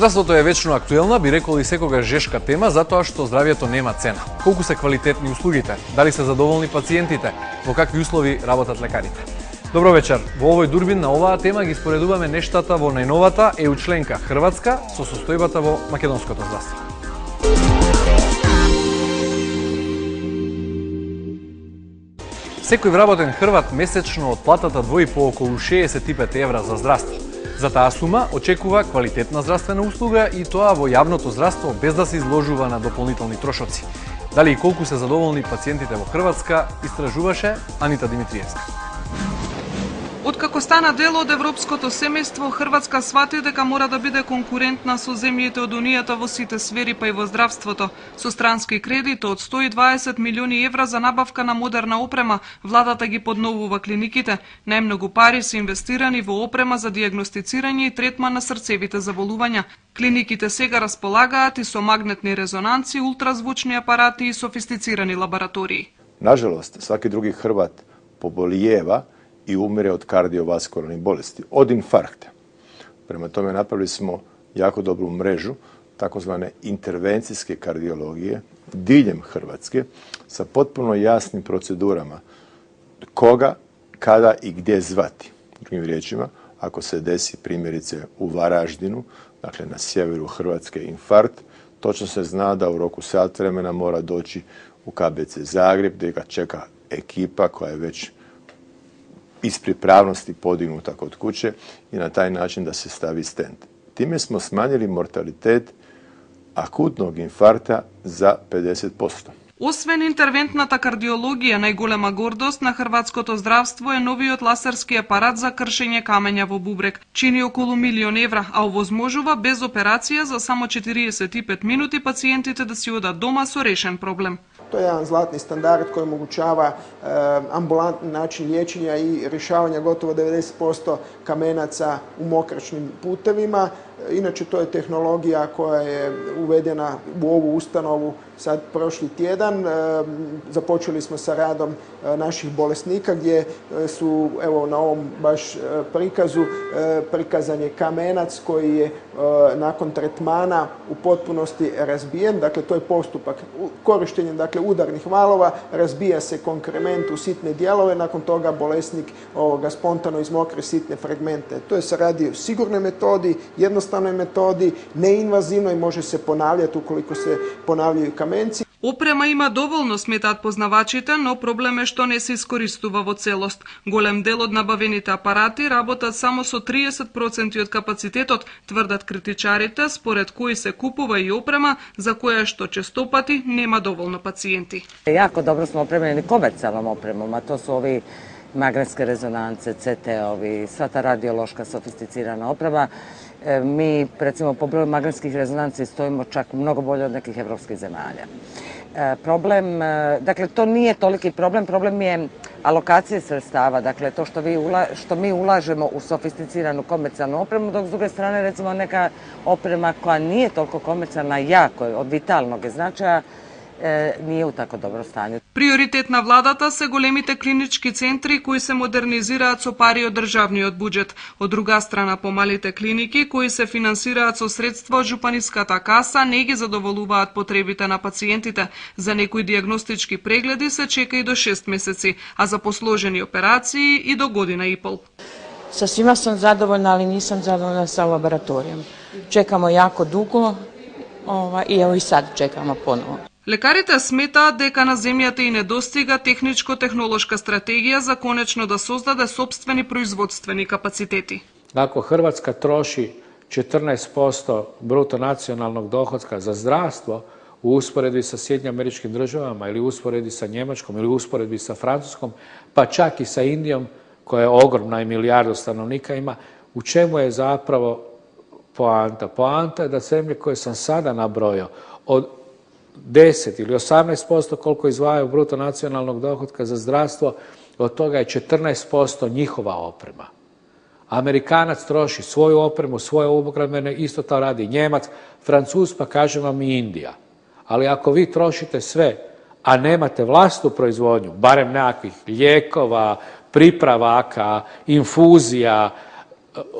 Здравството е вечно актуелна, би рекол и секогаш жешка тема, затоа што здравјето нема цена. Колку се квалитетни услугите? Дали се задоволни пациентите? Во какви услови работат лекарите? Добро вечер. Во овој дурбин на оваа тема ги споредуваме нештата во најновата ЕУ членка Хрватска со состојбата во македонското здравство. Секој вработен хрват месечно од платата двои по околу 65 евра за здравство. За таа сума очекува квалитетна здравствена услуга и тоа во јавното здравство без да се изложува на дополнителни трошоци. Дали и колку се задоволни пациентите во Хрватска, истражуваше Анита Димитриевска. Откако стана дел од европското семејство, Хрватска свати дека мора да биде конкурентна со земјите од Унијата во сите сфери, па и во здравството. Со странски кредит од 120 милиони евра за набавка на модерна опрема, владата ги подновува клиниките. Најмногу пари се инвестирани во опрема за дијагностицирање и третман на срцевите заболувања. Клиниките сега располагаат и со магнетни резонанци, ултразвучни апарати и софистицирани лаборатории. Нажалост, сваки други Хрват поболијева и умире од кардиоваскуларни болести, од инфаркта. Према томе направили смо јако добру мрежу, такозване интервенцијске кардиологije, diljem Hrvatske, sa potpuno jasnim procedurama koga, kada i gdje zvati. Drugim riječima, ako se desi primjerice u Varaždinu, dakle na sjeveru Hrvatske infarkt, točno se zna da u roku sat vremena mora doći u KBC Zagreb, gdje ga čeka ekipa koja je već iz pripravnosti podignuta kod kuće i na taj način da se stavi stent. Time smo smanjili mortalitet akutnog infarkta za 50%. Освен интервентната кардиологија, најголема гордост на хрватското здравство е новиот ласерски апарат за кршење камења во бубрек. Чини околу 1 милион евра, а овозможува без операција за само 45 минути пациентите да си одат дома со решен проблем. To je jedan zlatni standard koji omogućava ambulantni način liječenja i rješavanja gotovo 90% kamenaca u mokračnim putevima. Inače, to je tehnologija koja je uvedena u ovu ustanovu sad prošli tjedan. Započeli smo sa radom naših bolesnika gdje su, evo na ovom baš prikazu, prikazan je kamenac koji je nakon tretmana u potpunosti razbijen. Dakle, to je postupak korištenjem udarnih valova, razbija se konkrement u sitne dijelove, nakon toga bolesnik spontano izmokre sitne fragmente. To se radi o sigurnoj metodi, jednostavnoj metodi, neinvazivnoj, može se ponavljati ukoliko se ponavljaju kamenci. Опрема има доволно, сметаат познавачите, но проблем е што не се искористува во целост. Голем дел од набавените апарати работат само со 30% од капацитетот, тврдат критичарите, според кои се купува и опрема за која што честопати нема доволно пациенти. Јако добро смо опремени комерцијалном опремом, а то су ови магнетske rezonance, CT-ovi, sva ta radiološka sofisticirana oprema. Mi, recimo, po broju magnetskih rezonanci stojimo čak mnogo bolje od nekih evropskih zemalja. Problem, dakle, to nije toliki problem, problem je alokacije sredstava, dakle, to što mi ulažemo u sofisticiranu komercijalnu opremu, dok s druge strane, recimo, neka oprema koja nije toliko komercijalna, jako je, od vitalnog značaja, nije u tako dobro stanju. Приоритет на владата се големите клинички центри кои се модернизираат со пари од државниот буџет. Од друга страна, помалите клиники кои се финансираат со средства од жупаниската каса не ги задоволуваат потребите на пациентите. За некои дијагностички прегледи се чека и до 6 месеци, а за посложени операции и до година и пол. Sa svima sam zadovoljna, ali nisam zadovoljna sa laboratorijom. Čekamo jako dugo i evo i sad čekamo ponovo. Лекарите сметаат дека на земјата и недостига техничко-технолошка стратегија за конечно да создаде сопствени производствени капацитети. Ако Hrvatska troši 14% bruto nacionalnog dohotka za zdravstvo u usporedbi sa Sjedinjenim Američkim Državama ili u usporedbi sa Njemačkom ili u usporedbi sa Francuskom, pa čak i sa Indijom koja je ogromna i milijardu stanovnika ima, u čemu je zapravo poanta? Poanta je da zemlje koje sam sada nabrojao od 10 ili 18% koliko izdvajaju bruto nacionalnog dohotka za zdravstvo, od toga je 14% njihova oprema. Amerikanac troši svoju opremu, svoje obrambene, isto to radi Njemac, Francuz, pa kažem vam i Indija. Ali ako vi trošite sve, a nemate vlastnu proizvodnju, barem nekakvih lijekova, pripravaka, infuzija,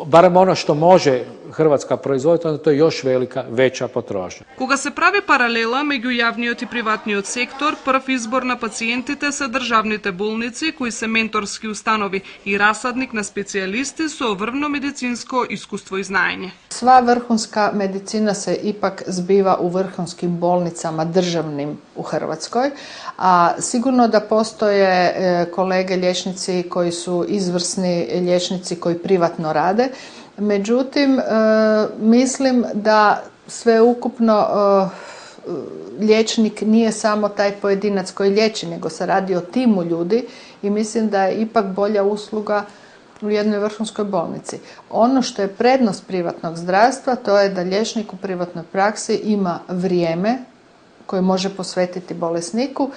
barem ono što može Hrvatska proizvoditi, onda to je još veća potrošnja. Кога се прави паралела меѓу јавниот и приватниот сектор, прв избор на пациентите се државните болници, кои се менторски установи и расадник на специјалисти со врвно медицинско искуство и знаење. Sva vrhunska medicina se ipak zbiva u vrhunskim bolnicama državnim u Hrvatskoj, a sigurno da postoje kolege liječnici koji su izvrsni liječnici koji privatno rade. Međutim, mislim da sveukupno liječnik nije samo taj pojedinac koji liječi, nego se radi o timu ljudi i mislim da je ipak bolja usluga u jednoj vrhunskoj bolnici. Ono što je prednost privatnog zdravstva, to je da liječnik u privatnoj praksi ima vrijeme koje može posvetiti bolesniku,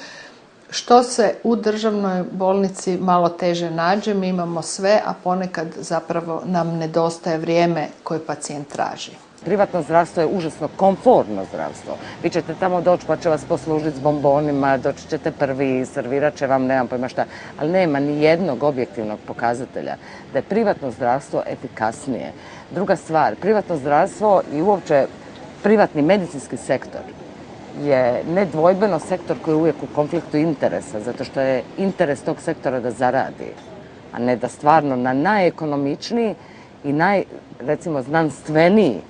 što se u državnoj bolnici malo teže nađe. Mi imamo sve, a ponekad zapravo nam nedostaje vrijeme koje pacijent traži. Privatno zdravstvo je užasno komfortno zdravstvo. Vi ćete tamo doći pa će vas poslužiti s bombonima, doći ćete prvi, servirat će vam, nemam pojma šta, ali nema ni jednog objektivnog pokazatelja da je privatno zdravstvo efikasnije. Druga stvar, privatno zdravstvo i uopće privatni medicinski sektor je nedvojbeno sektor koji je uvijek u konfliktu interesa, zato što je interes tog sektora da zaradi, a ne da stvarno na najekonomičniji i recimo, znanstveniji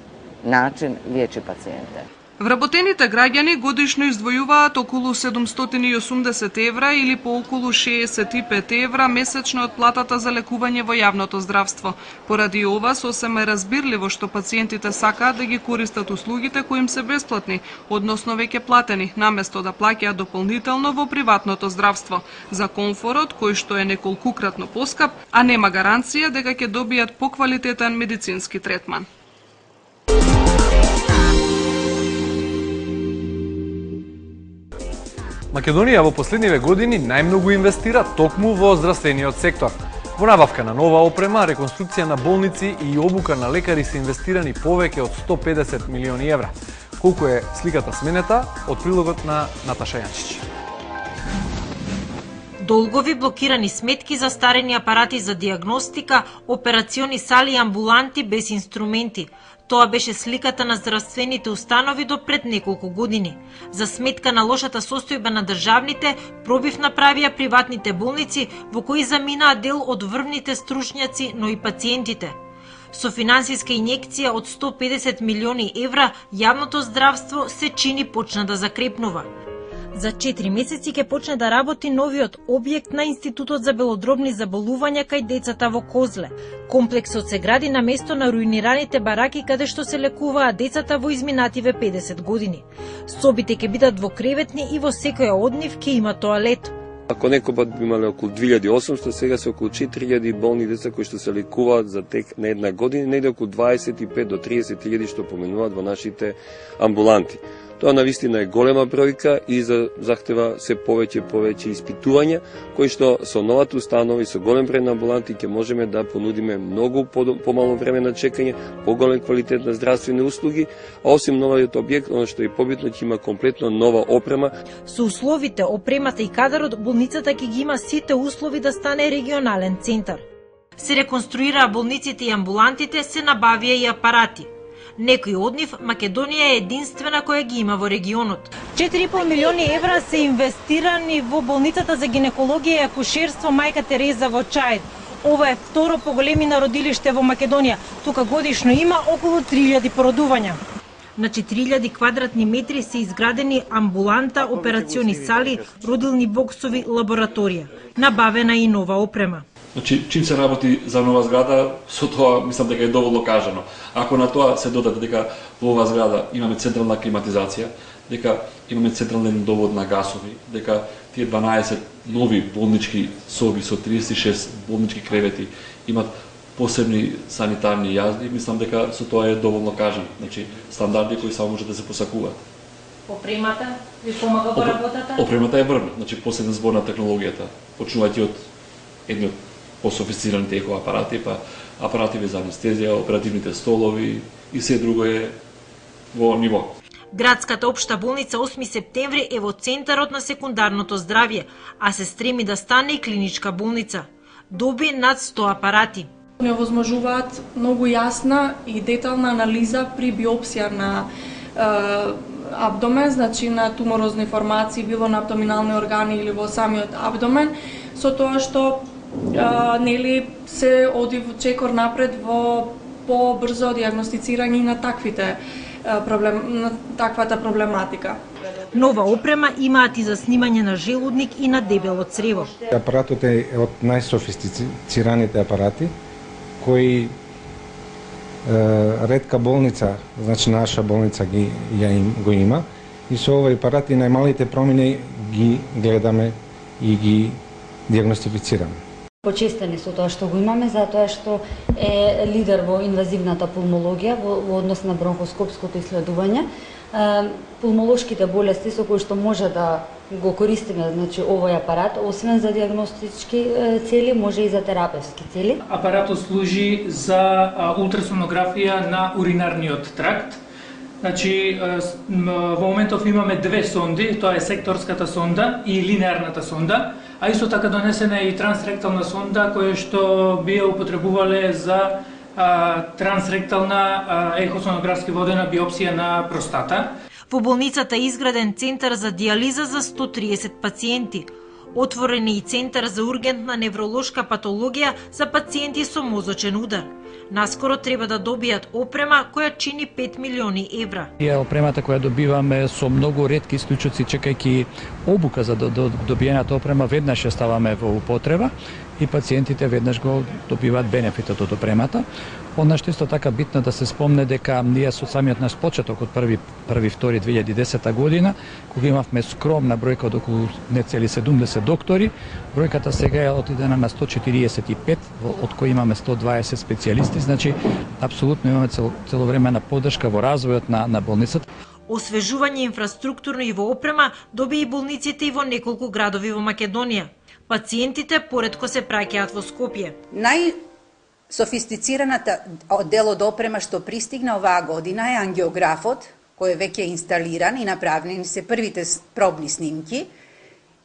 način liječi pacijente. Вработените граѓани годишно издвојуваат околу 780 евра или по околу 65 евра месечно од платата за лекување во јавното здравство. Поради ова сосема е разбирливо што пациентите сакаат да ги користат услугите кои им се бесплатни, односно веќе платени, наместо да плаќаат дополнително во приватното здравство за комфорот кој што е неколкукратно поскап, а нема гаранција дека ќе добијат поквалитетен медицински третман. Македонија во последниве години најмногу инвестира токму во здравствениот сектор. Во набавка на нова опрема, реконструкција на болници и обука на лекари се инвестирани повеќе од 150 милиони евра. Колку е сликата сменета од прилогот на Наташа Јанчич. Долгови блокирани сметки за старени апарати за диагностика, операциони сали и амбуланти без инструменти. Тоа беше сликата на здравствените установи до пред неколку години. За сметка на лошата состојба на државните, пробив направија приватните болници, во кои заминаа дел од врвните стручњаци, но и пациентите. Со финансиска инјекција од 150 милиони евра, јавното здравство се чини почна да закрепнува. За 4 месеци ќе почне да работи новиот објект на Институтот за белодробни заболувања кај децата во Козле. Комплексот се гради на место на руинираните бараки каде што се лекуваат децата во изминативе 50 години. Собите ќе бидат двокреветни и во секоја од нив ќе има тоалет. Ако некој пат би имале околу 2800, сега се околу 4000 болни деца кои што се лекуваат за тек на една година, негде околу 25 до 30.000 што поменуваат во нашите амбуланти. Тоа навистина е голема бројка и захтева се повеќе испитувања, кои што со новата установа и со голем број на амбуланти ќе можеме да понудиме многу помало време на чекање, поголем квалитет на здравствени услуги, а осим новиот објект, оно што е побитно, ќе има комплетно нова опрема. Со условите, опремата и кадарот, болницата ќе ги има сите услови да стане регионален центар. Се реконструираа болниците и амбулантите, се набавија и апарати. Некои од нив Македонија е единствена која ги има во регионот. 4,5 милиони евра се инвестирани во болницата за гинекологија и акушерство Мајка Тереза во Чаир. Ова е второ поголемина родилиште во Македонија. Тука годишно има околу 3000 породувања. На 4000 квадратни метри се изградени амбуланта, операциони сали, родилни боксови, лабораторија. Набавена и нова опрема. Значи, чим се работи за нова зграда, со тоа мислам дека е доволно кажано. Ако на тоа се додаде дека во оваа зграда имаме централна климатизација, дека имаме централен довод на гасови, дека тие 12 нови болнички соби со 36 болнички кревети имат посебни санитарни јазди, мислам дека со тоа е доволно кажано. Значи, стандарди кои само може да се посакуваат. Опремата ви помага во работата? Опремата е врвна, значи последен збор на технологијата, почнувајќи од едни од пософистираните апарати, па апаративи за анестезија, оперативните столови и се друго е во ниво. Градската општа болница 8 септември е во центарот на секундарното здравје, а се стреми да стане и клиничка болница. Доби над 100 апарати. Не овозможуваат многу јасна и детална анализа при биопсија на абдомен, значи на туморозни формации, било на абдоминални органи или во самиот абдомен, со тоа што нели се оди во чекор напред во побрзо дијагностицирање на таквата проблематика. Нова опрема имаат и за снимање на желудник и на дебело црево. Апаратот е од најсофистицираните апарати кои ретка болница, значи наша болница го има, и со овој апарат и најмалите промени ги гледаме и ги дијагностифицираме. Почестени со тоа што го имаме, затоа што е лидер во инвазивната пулмологија во однос на бронхоскопското исследување. Пулмолошките болести со кои што може да го користиме, значи овој апарат, освен за дијагностички цели, може и за терапевски цели. Апаратот служи за ултрасонографија на уринарниот тракт. Значи, во моментов имаме две сонди, тоа е секторската сонда и линеарната сонда, а исто така донесена е и трансректална сонда, која што би ја употребувале за трансректална ехосонографски водена биопсија на простата. Во болницата е изграден центар за дијализа за 130 пациенти. Отворен е и центар за ургентна невролошка патологија за пациенти со мозочен удар. Наскоро треба да добијат опрема која чини 5 милиони евра. Опремата која добиваме со многу ретки исклучоци, чекајќи обука за добиената опрема, веднаш ја ставаме во употреба и пациентите веднаш го добиваат бенефитот од опремата. Она што исто така битно да се спомне дека ние со самиот наш почеток од 1.2.2010 година, кога имавме скромна бројка од околу нецели 70 доктори, бројката сега е отидена на 145, од кои имаме 120 специјалисти, значи апсолутно имаме целовременна поддршка во развојот на болницата. Освежување инфраструктурно и во опрема доби и болниците и во неколку градови во Македонија. Пациентите поретко се праќаат во Скопје. Софистицираната дел од опрема што пристигна оваа година е ангиографот, кој е веќе инсталиран и направени се првите пробни снимки.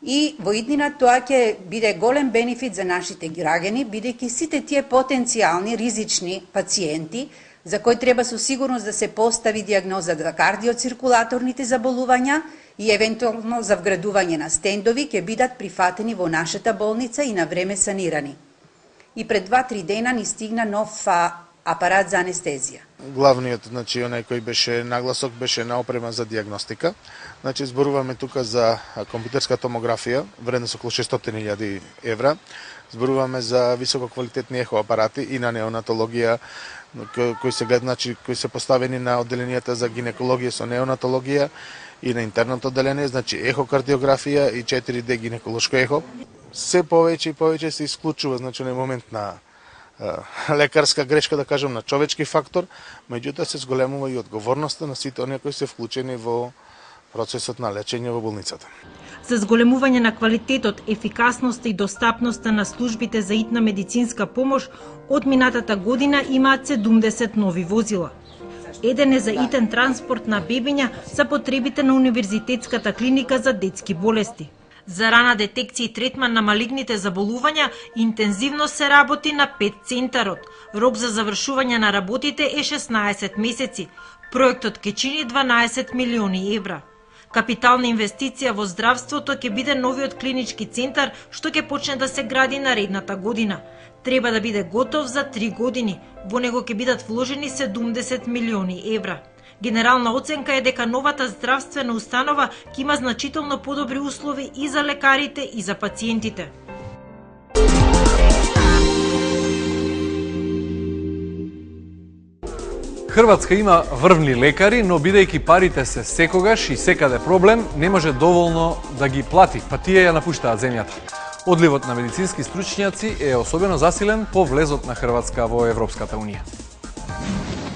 И во иднина тоа ќе биде голем бенефит за нашите граѓани, бидејќи сите тие потенцијални ризични пациенти за кои треба со сигурност да се постави дијагноза за кардиоциркулаторните заболувања и евентуално за вградување на стендови ќе бидат прифатени во нашата болница и на време санирани. И пред 2-3 дена ни стигна нов апарат за анестезија. Главниот, значи, онај кој беше нагласок беше на опрема за дијагностика. Значи, зборуваме тука за компјутерска томографија, вредност околу 600.000 евра. Зборуваме за висококвалитетни ехоапарати и на неонатологија, кои се гледат, значи, кои се поставени на одделенијата за гинекологија со неонатологија и на интерното одделение, значи ехокардиографија и 4D гинеколошко ехо. Се повеќе и повеќе се исклучува, значи, на момент на лекарска грешка, да кажем, на човечки фактор, меѓутоа се зголемува и одговорноста на сите оние кои се вклучени во процесот на лечење во болницата. За зголемување на квалитетот, ефикасноста и достапноста на службите за итна медицинска помош, од минатата година имаат 70 нови возила. Еден е за итен транспорт на бебиња за потребите на Универзитетската клиника за детски болести. За рана детекција и третман на малигните заболувања интензивно се работи на 5 центарот. Рок за завршување на работите е 16 месеци. Проектот ќе чини 12 милиони евра. Капитална инвестиција во здравството ќе биде новиот клинички центар што ќе почне да се гради наредната година. Треба да биде готов за 3 години. Во него ќе бидат вложени 70 милиони евра. Генерална оценка е дека новата здравствена установа ќе има значително подобри услови и за лекарите и за пациентите. Хрватска има врвни лекари, но бидејќи парите се секогаш и секаде проблем, не може доволно да ги плати, па тие ја напуштаат земјата. Одливот на медицински стручњаци е особено засилен по влезот на Хрватска во Европската унија.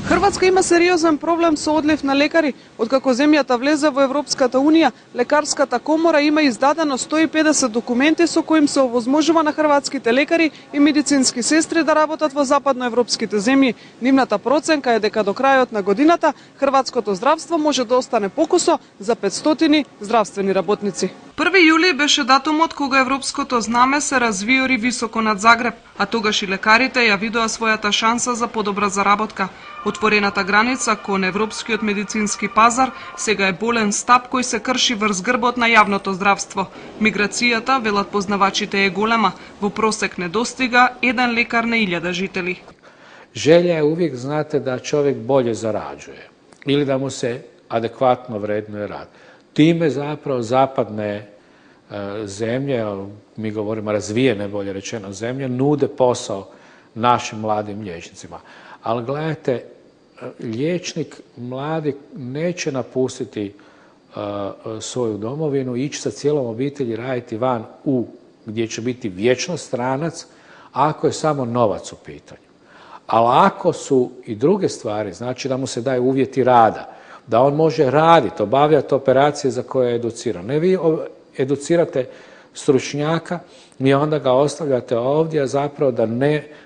Хрватска има сериозен проблем со одлив на лекари. Откако земјата влезе во Европската унија, лекарската комора има издадено 150 документи со кои им се овозможува на хрватските лекари и медицински сестри да работат во западноевропските земји. Нивната проценка е дека до крајот на годината хрватското здравство може да остане покусо за 500 здравствени работници. 1 јули беше датумот кога европското знаме се развиори високо над Загреб, а тогаш и лекарите ја видоа својата шанса за подобра заработка. Отворената граница кон европскиот медицински пазар сега е болен стап кој се крши врз грбот на јавното здравство. Миграцијата, велат познавачите, е голема. Во просек не достига 1 лекар на 1000 жители. Želja je uvijek, znate, da čovjek bolje zarađuje ili da mu se adekvatno vrednuje rad. Time zapravo zapadne zemlje, mi govorimo razvijene, bolje rečeno zemlje, nude posao našim mladim liječnicima. Ali gledajte, liječnik mladi neće napustiti svoju domovinu, ići sa cijelom obitelji, raditi van gdje će biti vječno stranac, ako je samo novac u pitanju. Ali ako su i druge stvari, znači da mu se daju uvjeti rada, da on može raditi, obavljati operacije za koje je educiran. Ne vi educirate stručnjaka i onda ga ostavljate ovdje, a zapravo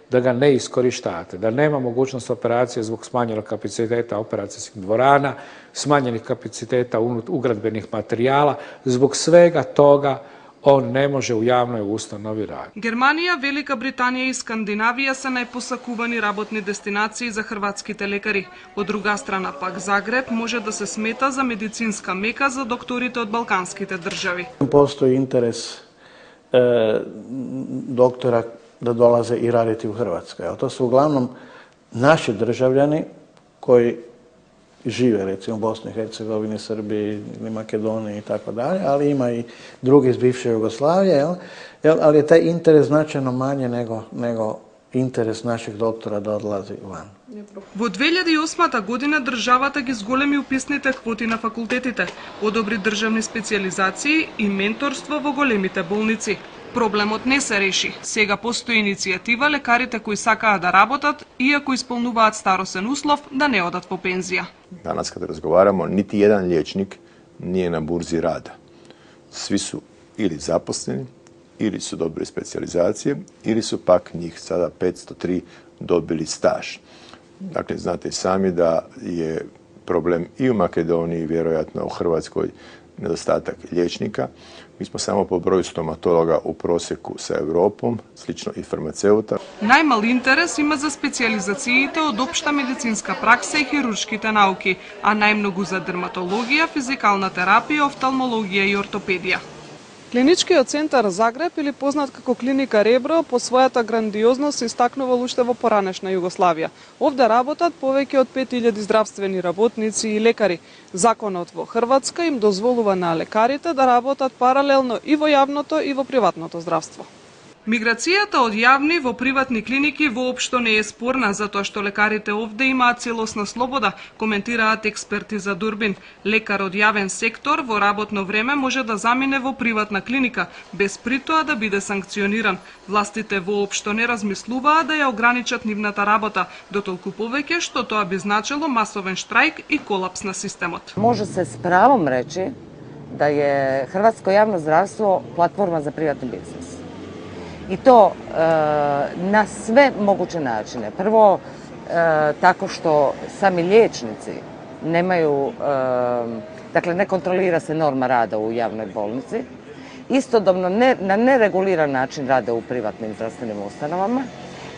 da ga ne iskorištavate, da nema mogućnost operacije zbog smanjenog kapaciteta operacijskih dvorana, smanjenih kapaciteta ugradbenih materijala, zbog svega toga on ne može u javnoj ustanovi raditi. Германија, Велика Британија и Скандинавија се најпосакувани работни дестинации за хрватските лекари. Од друга страна пак Загреб може да се смета за медицинска мека за докторите од балканските држави. Постои интерес доктора да долазе и радити у Хрватска. To su uglavnom naši državljani koji žive recimo u Bosni i Hercegovini, Srbiji ili Makedoniji i tako dalje, ali ima i drugi iz bivše Jugoslavije, ali je taj interes značajno manje nego interes naših doktora da odlazi van. Во 2008 година државата ги зголеми уписните квоти на факултетите, одобри државни специализации и менторство во големите болници. Проблемот не се реши. Сега постои иницијатива лекарите кои сакаат да работат, иако исполнуваат старосен услов, да не одат во пензија. Danas kada razgovaramo, niti jedan liječnik nije na burzi rada. Svi su ili zaposleni, ili su dobili specijalizacije, ili su pak njih sada 503 dobili staž. Dakle, znate sami da je problem i u Makedoniji, vjerojatno u Hrvatskoj, nedostatak liječnika. Mi smo samo po broju stomatologa u prosjeku sa Evropom, slično i farmaceuta. Најмал интерес има за специализациите од општа медицинска пракса и хируршките науки, а најмногу за дерматологија, физикална терапија, офталмологија и ортопедија. Клиничкиот центар Загреб, или познат како клиника Ребро, по својата грандиозност се истакнувал уште во поранешна Југославија. Овде работат повеќе од 5000 здравствени работници и лекари. Законот во Хрватска им дозволува на лекарите да работат паралелно и во јавното и во приватното здравство. Миграцијата од јавни во приватни клиники воопшто не е спорна, затоа што лекарите овде имаат целосна слобода, коментираат експерти за Дурбин. Лекар од јавен сектор во работно време може да замине во приватна клиника, без при тоа да биде санкциониран. Властите воопшто не размислуваат да ја ограничат нивната работа, дотолку повеќе што тоа би значило масовен штрајк и колапс на системот. Може се с правом речи да je Hrvatsko javno zdravstvo platforma za privatni biznis. I to na sve moguće načine. Prvo, tako što sami liječnici nemaju, dakle ne kontrolira se norma rada u javnoj bolnici, istodobno na nereguliran način rade u privatnim zdravstvenim ustanovama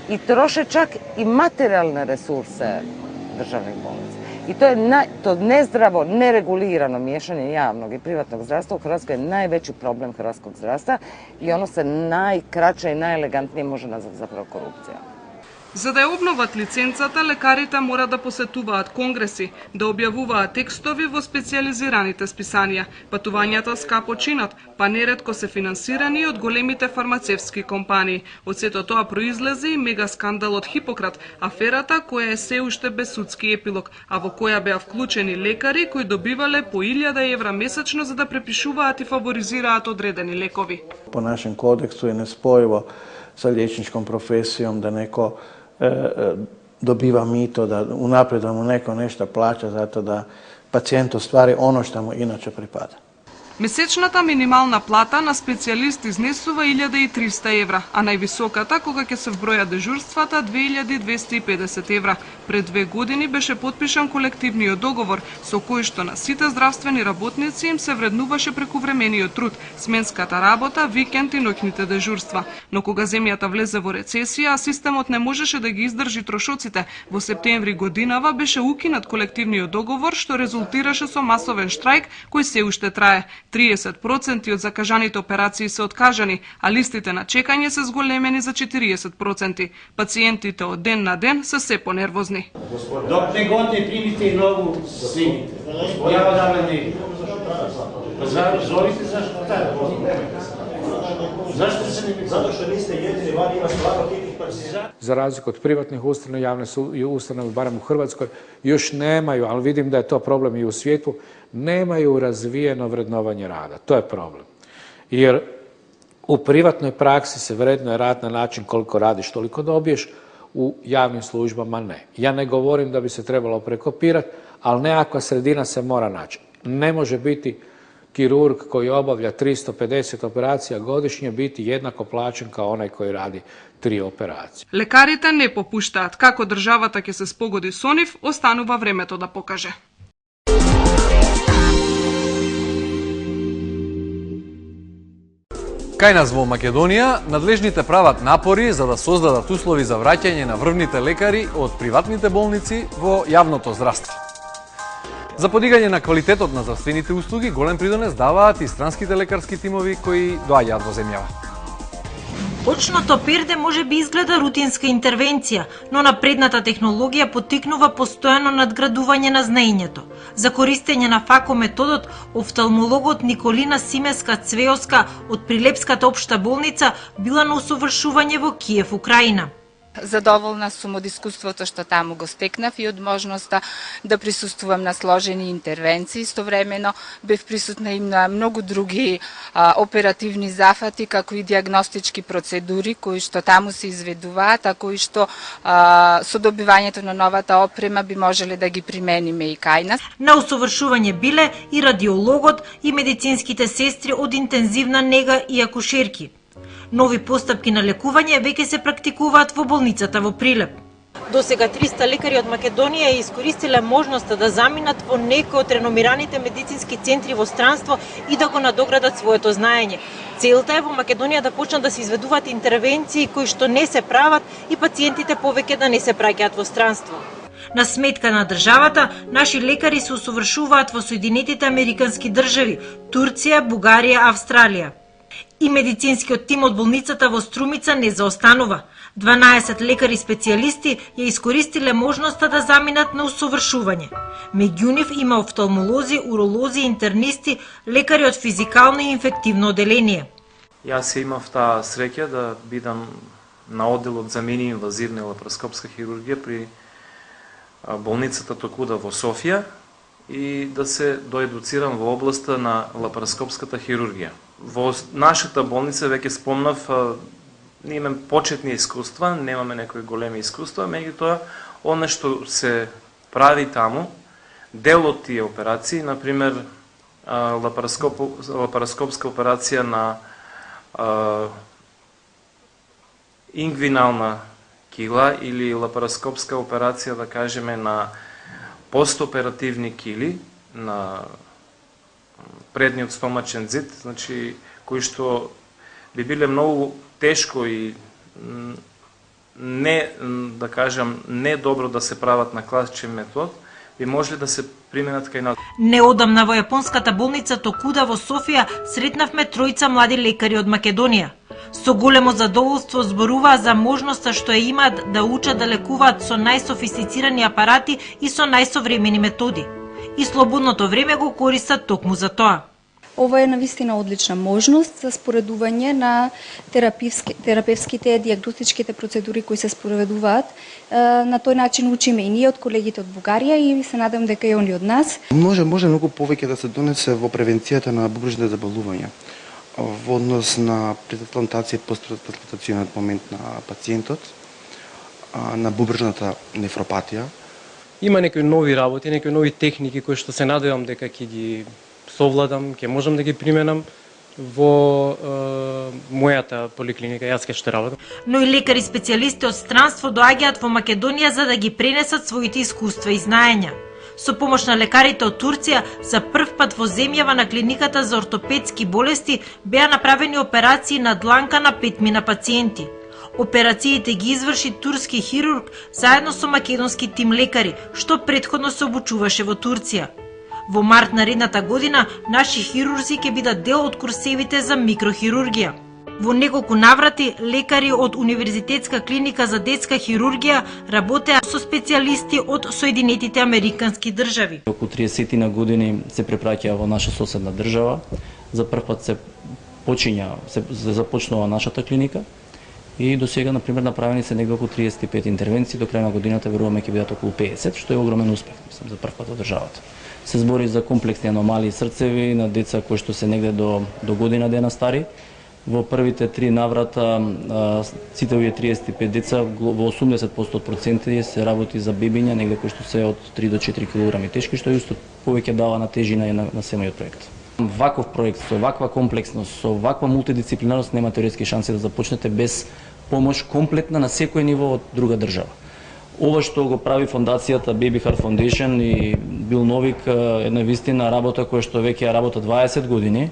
i troše čak i materijalne resurse državnih bolnica. I to nezdravo, neregulirano miješanje javnog i privatnog zdravstva u Hrvatskoj je najveći problem hrvatskog zdravstva i ono se najkraće i najelegantnije može nazvati zapravo korupcija. За да ја обноват лиценцата, лекарите мора да посетуваат конгреси, да објавуваат текстови во специализираните списанија. Патувањата скапо чинат, па неретко се финансирани од големите фармацевски компании. Од сето тоа произлезе и мега скандалот Хипократ, аферата која е се уште без судски епилог, а во која беа вклучени лекари кои добивале по 1000 евра месечно за да препишуваат и фаворизираат одредени лекови. Po našem kodeksu je nespojivo sa liječničkom profesijom da neko dobiva mito, da unaprijed mu neko nešto plaća zato da pacijent ostvari ono što mu inače pripada. Месечната минимална плата на специјалист изнесува 1300 евра, а највисоката, кога ќе се вбројат дежурствата, 2250 евра. Пред 2 години беше потпишан колективниот договор со кој што на сите здравствени работници им се вреднуваше прекувремениот труд, сменската работа, викенд и ноќните дежурства. Но кога земјата влезе во рецесија, а системот не можеше да ги издржи трошоците, во септември годинава беше укинат колективниот договор што резултираше со масовен штрајк кој се уште трае. 30% од закажаните операции се откажани, а листите на чекање се зголемени за 40%. Пациентите од ден на ден се се понервозни. Док не годне примите и многу снимите. Ја одамна не. Зорите зашто така? Зашто се не? Затоа што не сте едини, вади има стварно типих пациенти. За разлику од приватних установа, јавни установи, барем у Хрватској, још немају, ali видим да е тоа проблем и у свету, немају развиено вредновање рада. Тоа е проблем. Jer u privatnoj praksi se vrednuje rad na način koliko radiš, toliko dobiješ, u javnim službama ne. Ja ne govorim da bi se trebalo prekopirati, ali nekakva sredina se mora naći. Ne može biti kirurg koji obavlja 350 operacija godišnje biti jednako plaćen kao onaj koji radi 3 operacije. Лекарите не попуштаат. Како државата ќе се спогоди со нив, останува времето да покаже. Кај нас во Македонија, надлежните прават напори за да создадат услови за враќање на врвните лекари од приватните болници во јавното здравство. За подигање на квалитетот на здравствените услуги, голем придонес даваат и странските лекарски тимови кои доаѓаат во земјава. Очното перде може би изгледа рутинска интервенција, но напредната технологија поттикнува постојано надградување на знаењето. За користење на факометодот, офталмологот Николина Симеска-Цвеоска од Прилепската општа болница била на усовршување во Киев, Украина. Задоволна сум од искуството што таму го стекнав и од можноста да присуствувам на сложени интервенции. Истовремено бев присутна и на многу други оперативни зафати, како и диагностички процедури кои што таму се изведуваат, а кои што со добивањето на новата опрема би можеле да ги примениме и кај нас. На усовршување биле и радиологот и медицинските сестри од интензивна нега и акушерки. Нови постапки на лекување веќе се практикуваат во болницата во Прилеп. До сега 300 лекари од Македонија искористиле можноста да заминат во некои од реномираните медицински центри во странство и да го надоградат своето знаење. Целта е во Македонија да почнат да се изведуваат интервенции кои што не се прават и пациентите повеќе да не се праќаат во странство. На сметка на државата, наши лекари се усовршуваат во Соединетите Американски држави, Турција, Бугарија, Австралија. И медицинскиот тим од болницата во Струмица не заостанува. 12 лекари специјалисти ја искористиле можноста да заминат на усовршување. Меѓу нив има офталмолози, уролози, интернисти, лекари од физикално и инфективно оделение. Јас имав таа среќа да бидам на одделот за мини инвазивна лапароскопска хирургија при болницата Токуда во Софија и да се доедуцирам во областа на лапароскопската хирургија. Во нашата болница, веќе спомнав, ние имаме почетни искуства, немаме некои големи искуства, меѓутоа, оно што се прави таму, дел од тие операции, например, лапароскопска операција на ингвинална кила или лапароскопска операција, да кажеме, на постоперативни кили, на предниот стомачен зид, значи, кои што би биле многу тешко и не, да кажам, не добро да се прават на класичен метод, би можеле да се применат кај нас. Неодамна во јапонската болница Токуда во Софија сретнавме тројца млади лекари од Македонија. Со големо задоволство зборуваа за можноста што ја имаат да учат да лекуваат со најсофистицирани апарати и со најсовремени методи. И слободното време го користат токму за тоа. Ова е навистина одлична можност за споредување на терапевските, диагностичките процедури кои се спроведуваат. На тој начин учиме и ние од колегите од Бугарија и се надам дека и они од нас. Може многу повеќе да се донесе во превенцијата на бубрежните заболувања во однос на претрансплантација и посттрансплантациониот момент на пациентот, на бубрежната нефропатија. Има некои нови работи, некои нови техники кои што се надевам дека ќе ги совладам, ќе можам да ги применам во мојата поликлиника, јас кај што работам. Но и лекари специјалисти од странство доаѓаат во Македонија за да ги пренесат своите искуства и знаења. Со помош на лекарите од Турција, за прв пат во земјава на клиниката за ортопедски болести беа направени операции на дланка на 5 пациенти. Операциите ги изврши турски хирург заедно со македонски тим лекари, што претходно се обучуваше во Турција. Во март наредната година, наши хирурзи ќе бидат дел од курсевите за микрохирургија. Во неколку наврати, лекари од Универзитетска клиника за детска хирургија работеа со специјалисти од Соединетите Американски држави. Околу 30 на години се препраќа во наша соседна држава. За прв пат се започнува нашата клиника. И до сега, например, направени се негде околу 35 интервенции, до крај на годината веруваме ќе бидат околу 50, што е огромен успех, за прв пат во државата. Се збори за комплексни аномалии срцеви на деца кои што се негде до година дена стари. Во првите 3 наврата сите овие 35 деца во 80% од проценти се работи за бебиња, негде кои што се од 3 до 4 кг тешки, што исто повеќе дава на тежина и на самиот проект. Ваков проект со ваква комплексност, со ваква мултидисциплинарност нема теоретски шанси да започнете без помош комплетна на секој ниво од друга држава. Ова што го прави фондацијата Baby Heart Foundation и Бил Новик, една вистина работа која што веќе ја работа 20 години,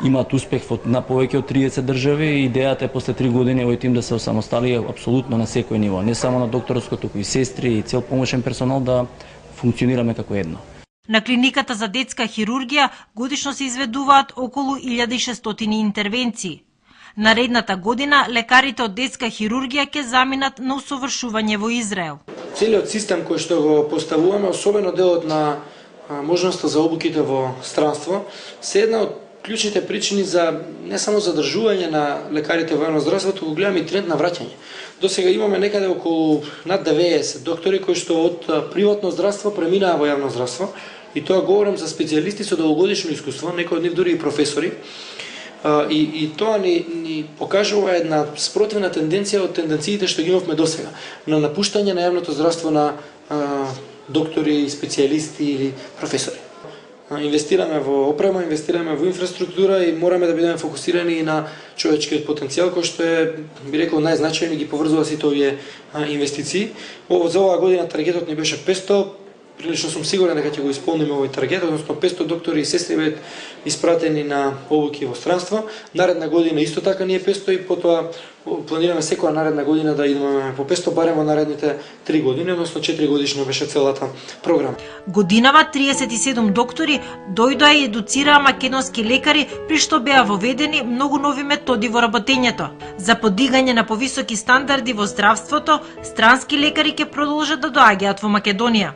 имаат успех на повеќе од 30 држави и идејата е после 3 години овој тим да се осамостали апсолутно на секој ниво, не само на докторско, туку и сестри и цел помошен персонал да функционираме како едно. На клиниката за детска хирургија годишно се изведуваат околу 1600 интервенции. Наредната година лекарите од детска хирургија ќе заминат на усовршување во Израел. Целиот систем кој што го поставуваме, особено делот на можноста за обуките во странство, се една од клучните причини за не само задржување на лекарите во јавно здравство, туку гледаме и тренд на враќање. До сега имаме некаде околу над 90 доктори кои што од приватно здравство преминаа во јавно здравство, и тоа говорам за специјалисти со долгогодишно искуство, некои од нив дури и професори. И тоа ни покажува една спротивна тенденција од тенденциите што ги имавме досега, на напуштање на јавното здравство на доктори, специјалисти или професори. Инвестираме во опрема, инвестираме во инфраструктура и мораме да бидеме фокусирани и на човечкиот потенцијал, кој што е, би рекол, најзначајен и ги поврзува сите овие инвестиции. За оваа година таргетот ни беше 500, прилично сум сигурен дека ќе го исполниме овој таргет, односно 500 доктори и сестри беа испратени на обуки во странство. Наредна година исто така ние 500 и потоа планираме секоја наредна година да идеме по 500 барем во наредните 3 години, односно 4 годишно беше целата програма. Годинава 37 доктори дојдоа и едуцираа македонски лекари, при што беа воведени многу нови методи во работењето. За подигање на повисоки стандарди во здравството, странски лекари ќе продолжат да доаѓаат во Македонија.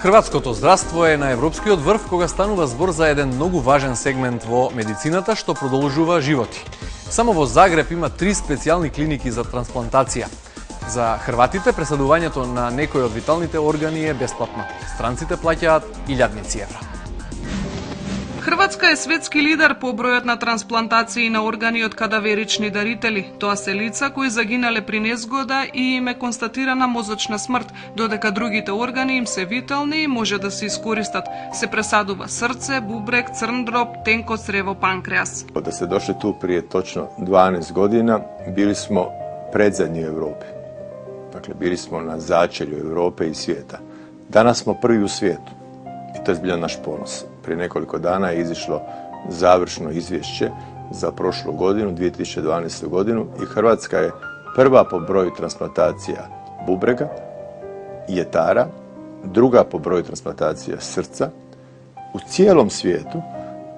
Хрватското здравство е на европскиот врв кога станува збор за еден многу важен сегмент во медицината што продолжува животи. Само во Загреб има 3 специјални клиники за трансплантација. За хрватите пресадувањето на некој од виталните органи е бесплатно. Странците плаќаат илјадници евра. Хрватска е светски лидер по бројот на трансплантации на органи од кадаверични дарители. Тоа се лица кои загинале при незгода и им е констатирана мозочна смрт, додека другите органи им се витални и може да се искористат. Се пресадува срце, бубрек, црн дроб, тенко црево, панкреас. Да сте дошли ту прije точно 12 godina, bili smo predzadnji u Evropi. Dakle, bili smo na začelju Evrope i svijeta. Danas smo prvi u svijetu i to je zbilja naš ponos. Prije nekoliko dana je izišlo završno izvješće za prošlu godinu, 2012. godinu, i Hrvatska je prva po broju transplantacija bubrega i jetara, druga po broju transplantacija srca u cijelom svijetu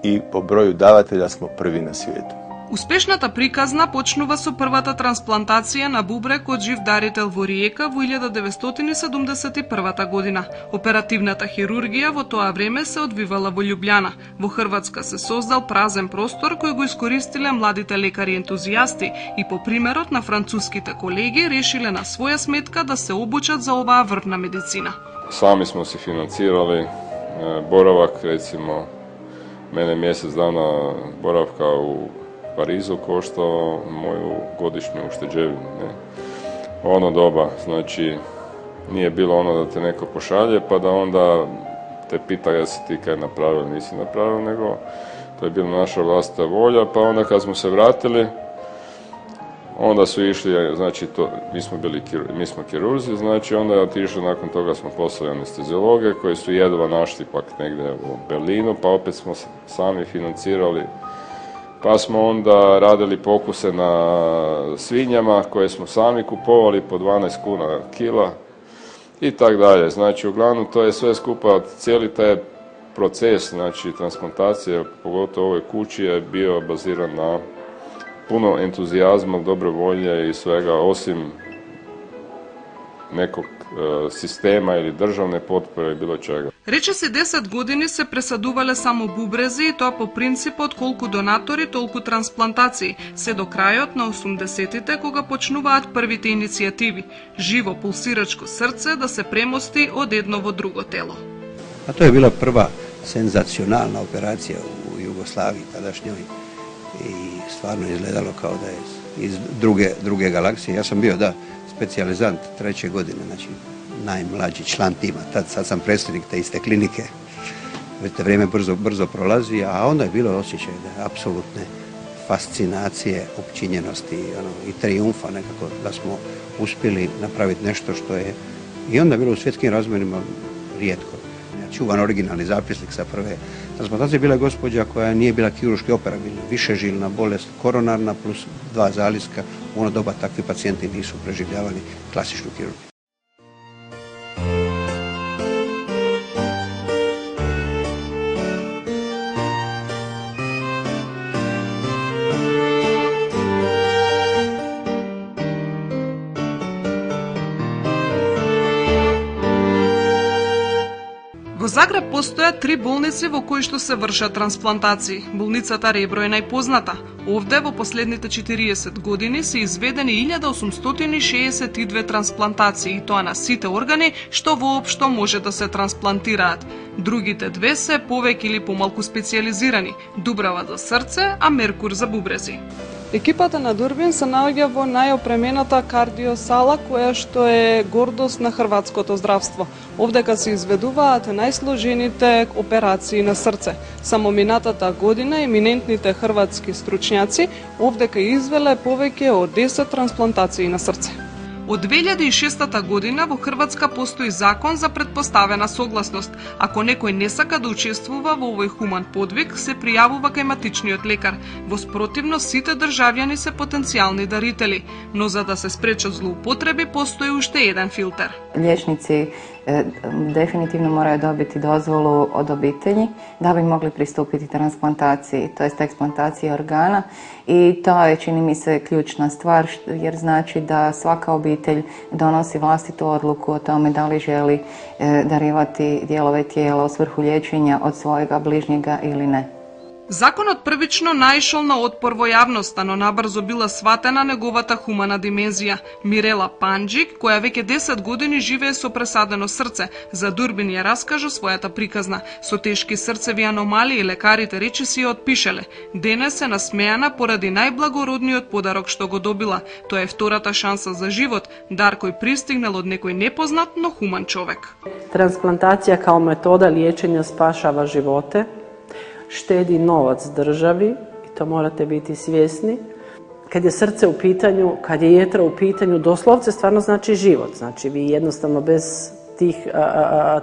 i po broju davatelja smo prvi na svijetu. Успешната приказна почнува со првата трансплантација на бубрек од жив дарител во Риека во 1971 година. Оперативната хирургија во тоа време се одвивала во Љубљана. Во Хрватска се создал празен простор кој го искористиле младите лекари ентузијасти и по примерот на француските колеги решиле на своја сметка да се обучат за оваа врвна медицина. Сами smo si financirali boravak, recimo mene mjesec dana boravka u Parizu koštao moju godišnju ušteđevinu. Ono doba, znači Nije bilo ono da te neko pošalje pa da onda te pita jesi ti kaj napravio ili nisi napravio, nego to je bila naša vlastita volja, pa onda kad smo se vratili, onda su išli, znači mi smo kirurzi, znači onda je otišli, nakon toga smo poslali anesteziologe koji su jedva našli pak negdje u Berlinu, pa opet smo sami financirali, pa smo onda radili pokuse na svinjama koje smo sami kupovali po 12 kuna kila i tak dalje. Znači uglavnom to je sve skupa, cijeli taj proces, znači transplantacije, pogotovo u ovoj kući, je bio baziran na puno entuzijazma, dobre volje i svega, osim nekog sistema ili državne potpore ili bilo čega. Рече се 10 години се пресадувале само бубрези и тоа по принципот колку донатори, толку трансплантации, се до крајот на 80-тите кога почнуваат првите иницијативи, живо пулсирачко срце да се премости од едно во друго тело. A to je bila prva senzacionalna operacija u Jugoslaviji tadašnjoj i stvarno izgledalo kao da je iz druge galaksije. Ja sam bio, specijalizant 3. godine, znači najmlađi član tima. Sad sam predsjednik te iste klinike. Već te vrijeme brzo prolazi, a onda je bilo osjećaj da apsolutne fascinacije, općinjenosti i triumfa nekako da smo uspjeli napraviti nešto što je i onda bilo u svjetskim razmjerima rijetko. Čuvan originalni zapisnik sa prve transplantacije bila je gospođa koja nije bila kirurški operabilna, višežilna bolest, koronarna plus 2 zaliska. U ono doba takvi pacijenti nisu preživljavali klasičnu kirurgiju. Во Загреб постојат 3 болници во кои што се вршат трансплантации. Болницата Ребро е најпозната. Овде во последните 40 години се изведени 1862 трансплантации, и тоа на сите органи што воопшто може да се трансплантираат. Другите две се повеќе или помалку специјализирани: Дубрава за срце, а Меркур за бубрези. Екипата на Дурбин се наоѓа во најопремената кардиосала, која што е гордост на хрватското здравство. Овдека се изведуваат најсложените операции на срце. Само минатата година еминентните хрватски стручњаци овдека извеле повеќе од 10 трансплантации на срце. Од 2006 година во Хрватска постои закон за предпоставена согласност. Ако некој не сака да учествува во овој хуман подвиг, се пријавува кај матичниот лекар. Во спротивно, сите државјани се потенцијални дарители, но за да се спречат злоупотреби, постои уште еден филтер. Liječnici definitivno moraju dobiti dozvolu od obitelji da bi mogli pristupiti transplantaciji, to jest eksplantaciji organa, i to je, čini mi se, ključna stvar, jer znači da svaka obitelj donosi vlastitu odluku o tome da li želi darivati dijelove tijela u svrhu liječenja od svojega bližnjega ili ne. Законот првично наишол на отпор во јавноста, но набрзо била сватена неговата хумана димензија. Мирела Панџик, која веќе 10 години живее со пресадено срце, за Дурбин ја раскажа својата приказна. Со тешки срцеви аномалии лекарите речиси ја отпишеле. Денес се насмеана поради најблагородниот подарок што го добила. Тоа е втората шанса за живот, дар кој пристигнал од некој непознат, но хуман човек. Transplantacија као метода liječenja spašava živote, štedi novac državi, i to morate biti svjesni. Kad je srce u pitanju, kad je jetra u pitanju, doslovce stvarno znači život. Znači vi jednostavno bez tih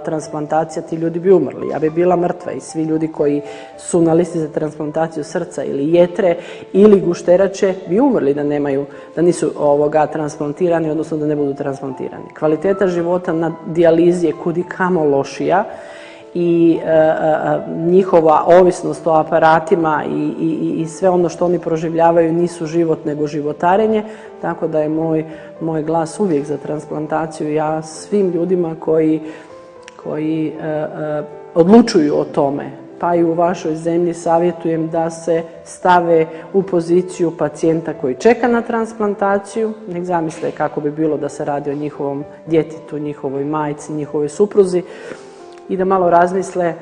transplantacija ti ljudi bi umrli. Ja bi bila mrtva i svi ljudi koji su na listi za transplantaciju srca ili jetre ili gušterače bi umrli da nisu transplantirani, odnosno da ne budu transplantirani. Kvaliteta života na dijalizi je kudi kamo lošija i njihova ovisnost o aparatima i sve ono što oni proživljavaju nisu život nego životarenje, tako da je moj glas uvijek za transplantaciju. Ja svim ljudima koji odlučuju o tome, pa i u vašoj zemlji, savjetujem da se stave u poziciju pacijenta koji čeka na transplantaciju. Nek zamisle kako bi bilo da se radi o njihovom djetetu, njihovoj majci, njihovoj supruzi, i da malo razmisle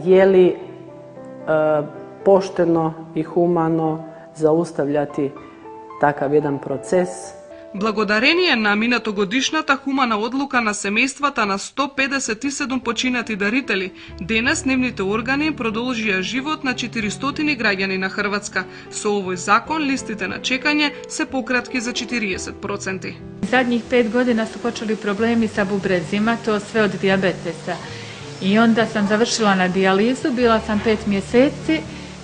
je li pošteno i humano zaustavljati takav jedan proces. Благодарение на минатогодишната хумана одлука на семејствата на 157 починати дарители, денес нивните органи продолжија живот на 400 граѓани на Хрватска. Со овој закон листите на чекање се пократки за 40%. Zadnjih 5 godina su počeli problemi sa bubrezima, to sve od dijabetesa. I onda sam završila na dijalizu, bila sam 5 mjeseci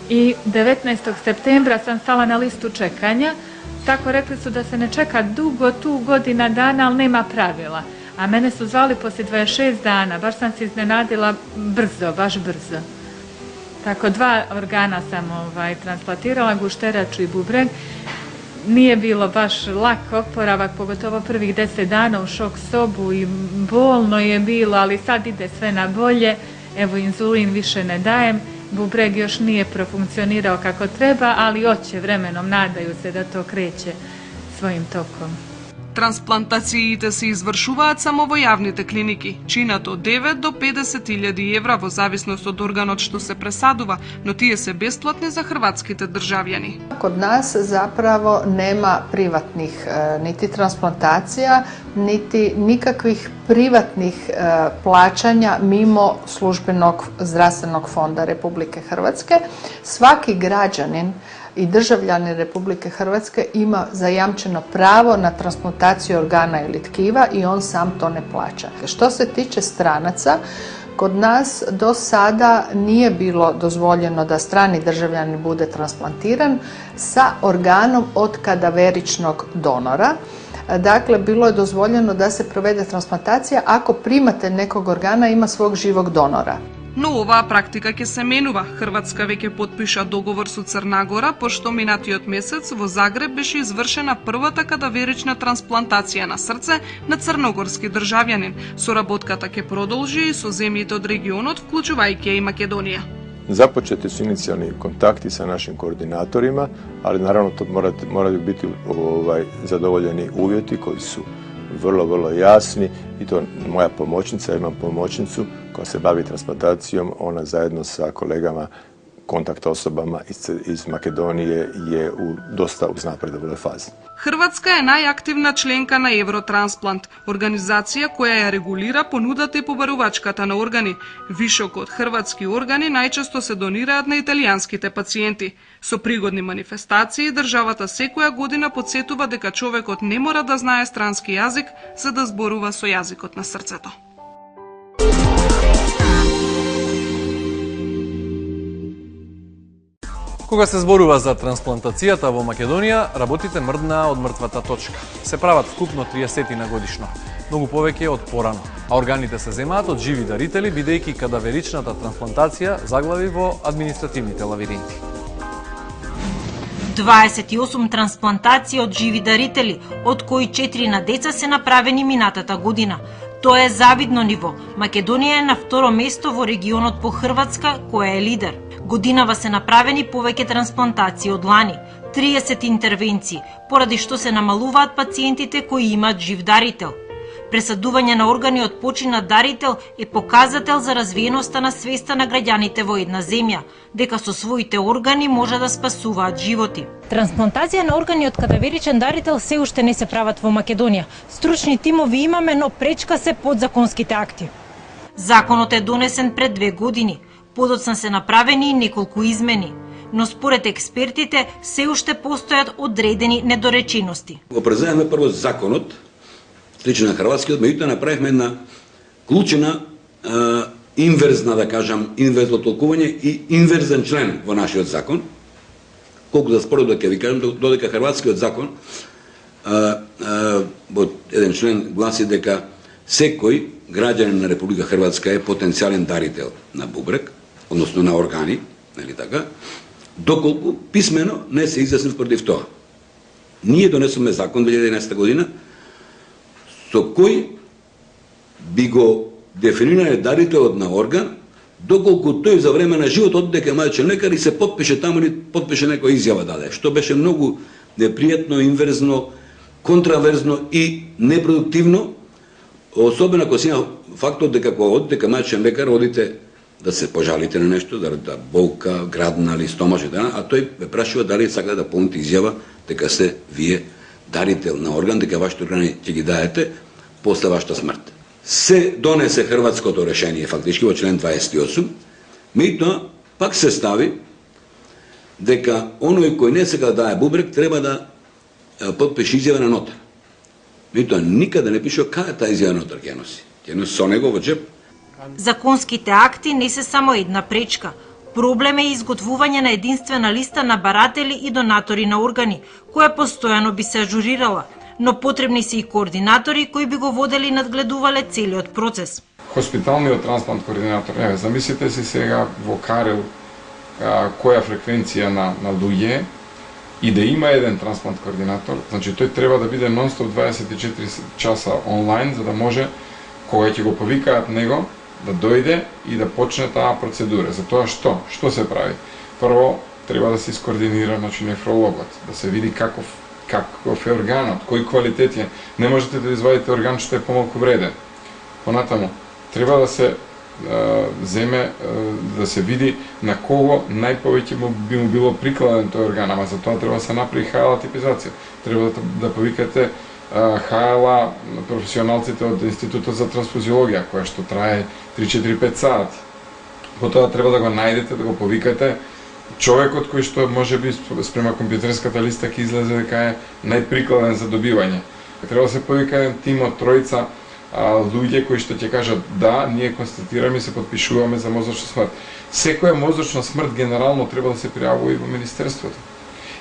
i 19. septembra sam stala na listu čekanja. Tako rekli su da se ne čeka dugo, tu godina dana, ali nema pravila. A mene su zvali poslije 26 dana, baš sam se iznenadila brzo, baš brzo. Tako 2 organa sam transplantirala, gušteraču i bubreg. Nije bilo baš lak oporavak, pogotovo prvih 10 dana u šok sobu i bolno je bilo, ali sad ide sve na bolje. Evo, inzulin više ne dajem. Bubreg još nije profunkcionirao kako treba, ali hoće vremenom, nadaju se da to kreće svojim tokom. Трансплантациите се извршуваат само во јавните клиники, чинат од 9 до 50.000 евра во зависност од органот што се пресадува, но тие се бесплатни за хрватските државјани. Kod nas zapravo nema privatnih niti transplantacija, niti nikakvih privatnih plaćanja mimo službenog zdravstvenog fonda Republike Hrvatske. Svaki građanin i državljanin Republike Hrvatske ima zajamčeno pravo na transplantaciju organa ili tkiva i on sam to ne plaća. Što se tiče stranaca, kod nas do sada nije bilo dozvoljeno da strani državljanin bude transplantiran sa organom od kadaveričnog donora. Dakle, bilo je dozvoljeno da se provede transplantacija ako primatelj nekog organa ima svog živog donora. Но оваа практика ќе се менува. Хрватска веќе потпиша договор со Црна Гора, пошто минатиот месец во Загреб беше извршена првата кадаверична трансплантација на срце на црногорски државјанин. Соработката ќе продолжи и со земјите од регионот, вклучувајќи и Македонија. Započeti su inicijalni kontakti sa našim koordinatorima, ali naravno to moraju biti zadovoljeni uvjeti koji su vrlo jasni i to moja pomoćnica, imam pomoćnicu koja se bavi transplantacijom, ona zajedno sa kolegama, kontakt osobama iz Makedonije je dosta uznapredovaloj fazi. Хрватска е најактивна членка на Евротранспlant, организација која ја регулира понудата и побарувачката на органи. Вишок од хрватски органи најчесто се донираат на италијанските пациенти. Со пригодни манифестации, државата секоја година потсетува дека човекот не мора да знае странски јазик за да зборува со јазикот на срцето. Кога се зборува за трансплантацијата во Македонија, работите мрднаа од мртвата точка. Се прават вкупно 30 на годишно, многу повеќе од порано, а органите се земаат од живи дарители, бидејќи кадаверичната трансплантација заглави во административните лавиринти. 28 трансплантации од живи дарители, од кои 4 на деца се направени минатата година. Тоа е завидно ниво. Македонија е на второ место во регионот по Хрватска, која е лидер. Годинава се направени повеќе трансплантации од лани, 30 интервенции, поради што се намалуваат пациентите кои имаат жив дарител. Пресадување на органи од починат дарител е показател за развиеноста на свеста на граѓаните во една земја, дека со своите органи може да спасуваат животи. Трансплантација на органи од кадаверичен дарител се уште не се прават во Македонија. Стручни тимови имаме, но пречка се подзаконските акти. Законот е донесен пред 2 години. Подоцна се направени и неколку измени, но според експертите се уште постојат одредени недоречености. Го преземаме прво законот, сличен на хрватскиот, меѓутоа направивме една клучена инверзна, да кажам, инверзно толкување и инверзен член во нашиот закон. Колку да според да ќе ви кажам, додека хрватскиот закон во еден член гласи дека секој граѓанин на Република Хрватска е потенцијален дарител на бубрек, односно на органи, нели така, доколку писмено не се изјасни против тоа. Ние донесоме закон 2011 година со кој би го дефинирале дарителот на орган, доколку тој за време на живот оддека мајчен лекар и се потпише таму или потпише некоја изјава даде, што беше многу непријатно, инверзно, контраверзно и непродуктивно, особено ако си има фактот дека кога одите кај мајчен лекар, одите да се пожалите на нешто, да болка, градна или стомашна, а тој ве прашува дали сака да полните изјава дека се вие дарител на орган, дека вашите органи ќе ги даете после вашата смрт. Се донесе хрватското решение, фактички во член 28, меѓутоа пак се стави дека оној кој не сака да дае бубрек треба да подпише изјава на нотар. Меѓутоа никаде не пише кај таа изјава нотар ќе носи. Ќе носи со него во джеп. Законските акти не се само една пречка. Проблем е изготвување на единствена листа на баратели и донатори на органи, која постојано би се ажурирала, но потребни се и координатори кои би го водели и надгледувале целиот процес. Хоспиталниот трансплант координатор, замислите си сега во Карел која фреквенција на луѓе и да има еден трансплант координатор, значи тој треба да биде нон-стоп 24 часа онлайн, за да може кога ќе го повикаат него да дојде и да почне таа процедура. Затоа што се прави? Прво треба да се искоординира нефрологот, да се види каков е органот, кој квалитет е. Не можете да извадите орган што е помалку вреден. Понатаму треба да се земе, да се види на кого најповеќе би му било прикладен тој орган, ама за тоа треба да се направи HLA типизација. Треба да повикате HLA професионалците од Институтот за трансфузиологија, која што трае 3-4-5 сати. Потоа треба да го најдете, да го повикате човекот кој што може би спрема компјутерската листа ќе излезе дека е најприкладен за добивање. Треба да се повика еден тим од тројца луѓе кои што ќе кажат да, ние констатираме и се подпишуваме за мозочна смрт. Секоја мозочна смрт генерално треба да се пријавува и во Министерството.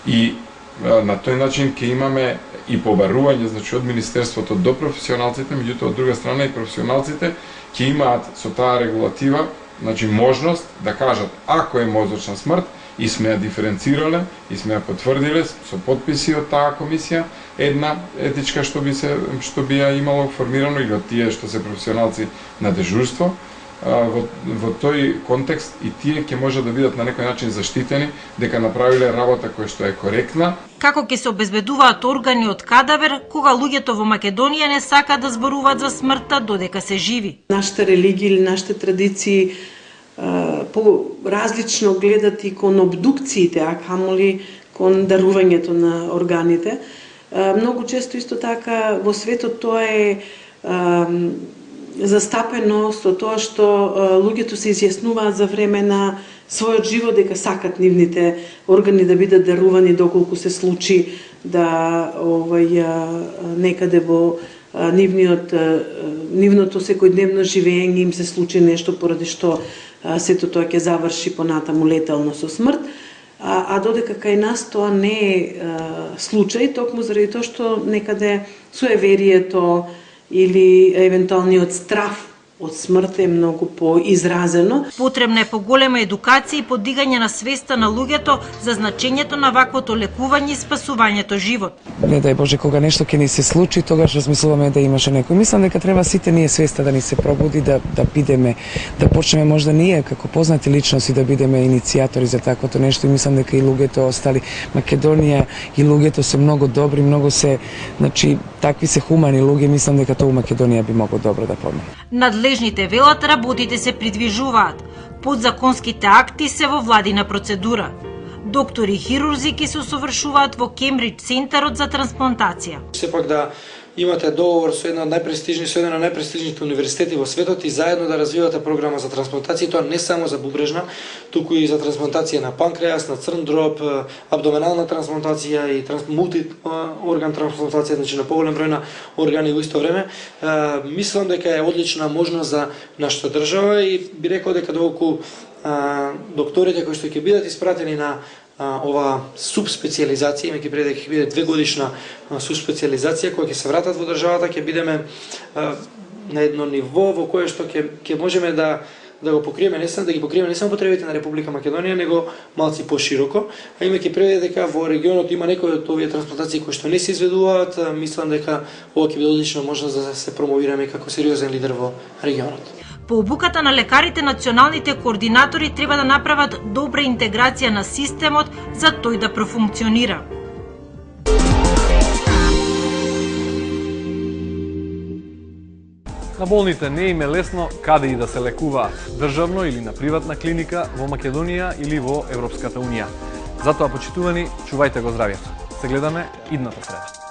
И на тој начин ќе имаме и побарување, значи од Министерството до професионалците, меѓутоа од друга страна и професионалците ќе имаат со таа регулатива, значи можност да кажат ако е мозочна смрт и сме ја диференцирале и сме ја потврдиле со подписи од таа комисија, една етичка што би ја имало формирано или од тие што се професионалци на дежурство, во тој контекст и тие ќе може да бидат на некој начин заштитени дека направиле работа која што е коректна. Како ќе се обезбедуваат органи од кадавер кога луѓето во Македонија не сакаат да зборуваат за смртта додека се живи? Нашата религија или нашите традиции по-различно гледат и кон обдукциите, а камоли кон дарувањето на органите. Многу често исто така во светот тоа е застапено со тоа што луѓето се изјаснуваат за време на својот живот дека сакат нивните органи да бидат дарувани доколку се случи да некаде во нивното секојдневно живење им се случи нешто поради што сето тоа ќе заврши понатаму летално со смрт, а додека кај нас тоа не е случај, токму заради тоа што некаде суеверието или евентуалниот страф од смрт е многу поизразено. Потребна е поголема едукација и подигање на свеста на луѓето за значењето на ваквото лекување и спасувањето живот. Не дај Боже, кога нешто ќе ни се случи, тогаш размислуваме да имаше некој. Мислам дека треба сите ние свеста да ни се пробуди, да бидеме, да почнеме можда ние како познати личности да бидеме иницијатори за таквото нешто и мислам дека и луѓето остали. Македонија и луѓето се многу добри, многу се, значи, такви се хумани луѓе, мислам дека тоа у Македонија би могло добро да помине. Надлежните велат работите се придвижуваат. Подзаконските акти се во владина процедура. Доктори хирурзи ќе се усовршуваат во Кембридж центарот за трансплантација. Сепак да имате договор со една од најпрестижните универзитети во светот и заедно да развивате програма за трансплантација, тоа не само за бубрежна, туку и за трансплантација на панкреас, на црн дроб, абдоменална трансплантација и мултиорган трансплантација, значи на поголем број на органи во исто време. Мислам дека е одлична можност за нашата држава и би рекол дека доколку докторите кои што ќе бидат испратени на ова субспециализација, имајќи пред дека ќе биде 2-годишна субспециализација која ќе се вратат во државата, ќе бидеме на едно ниво во кое што ќе можеме да го покриеме не само потребите на Република Македонија, него малци пошироко, а имајќи пред дека во регионот има некои од овие трансплантации кои што не се изведуваат, мислам дека ова ќе биде одлична можност да се промовираме како сериозен лидер во регионот. По обуката на лекарите, националните координатори треба да направат добра интеграција на системот за тој да профункционира. На болните не им е лесно каде и да се лекуваат, државно или на приватна клиника во Македонија или во Европската Унија. Затоа, почитувани, чувајте го здравјето. Се гледаме идната среда.